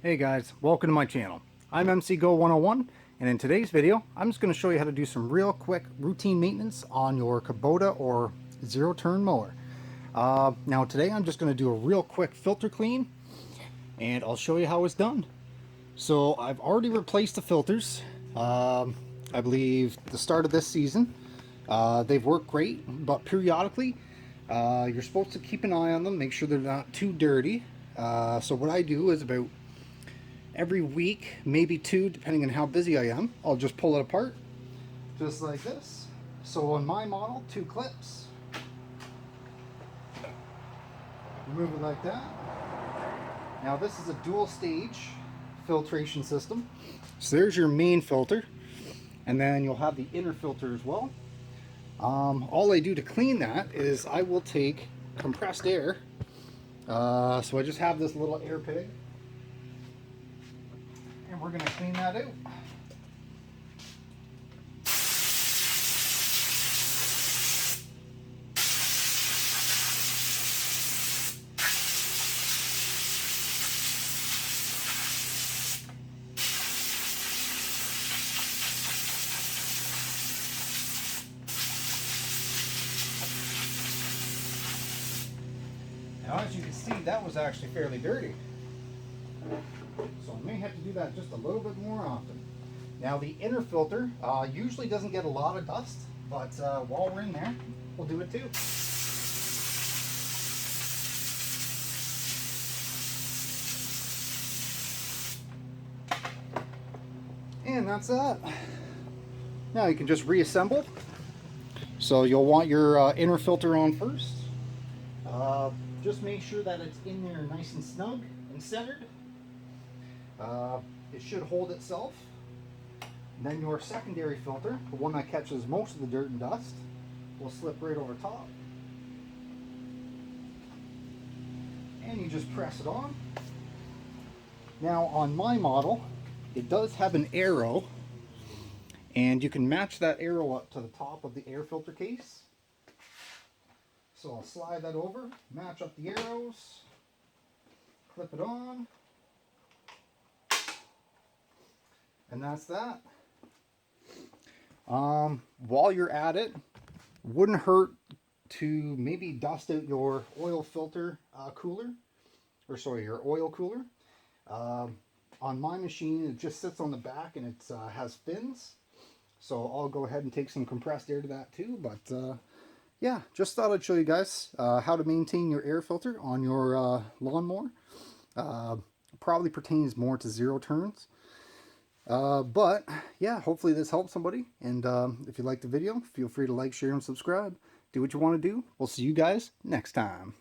Hey guys, welcome to my channel. I'm MC Go 101, and in today's video I'm just going to show you how to do some real quick routine maintenance on your Kubota or zero turn mower. Now today I'm just going to do a real quick filter clean and I'll show you how it's done. So I've already replaced the filters, I believe the start of this season. They've worked great, but periodically you're supposed to keep an eye on them, make sure they're not too dirty. So what I do is about every week, maybe two, depending on how busy I am, I'll just pull it apart, just like this. So on my model, 2 clips. Remove it like that. Now this is a dual stage filtration system. So there's your main filter, and then you'll have the inner filter as well. All I do to clean that is I will take compressed air. So I just have this little air pig, and we're going to clean that out. Now as you can see, that was actually fairly dirty. So I may have to do that just a little bit more often. Now the inner filter usually doesn't get a lot of dust, but while we're in there, we'll do it too. And that's that. Now you can just reassemble. So you'll want your inner filter on first. Just make sure that it's in there nice and snug and centered. It should hold itself. Then your secondary filter, the one that catches most of the dirt and dust, will slip right over top. And you just press it on. Now on my model, it does have an arrow, and you can match that arrow up to the top of the air filter case. So I'll slide that over, match up the arrows, clip it on, and that's that. While you're at it, wouldn't hurt to maybe dust out your oil filter cooler, or sorry, your oil cooler. On my machine, it just sits on the back and it has fins. So I'll go ahead and take some compressed air to that too. But yeah, just thought I'd show you guys how to maintain your air filter on your lawnmower. Probably pertains more to zero turns. But yeah, hopefully this helps somebody. And if you liked the video, feel free to like, share, and subscribe. Do what you want to do. We'll see you guys next time.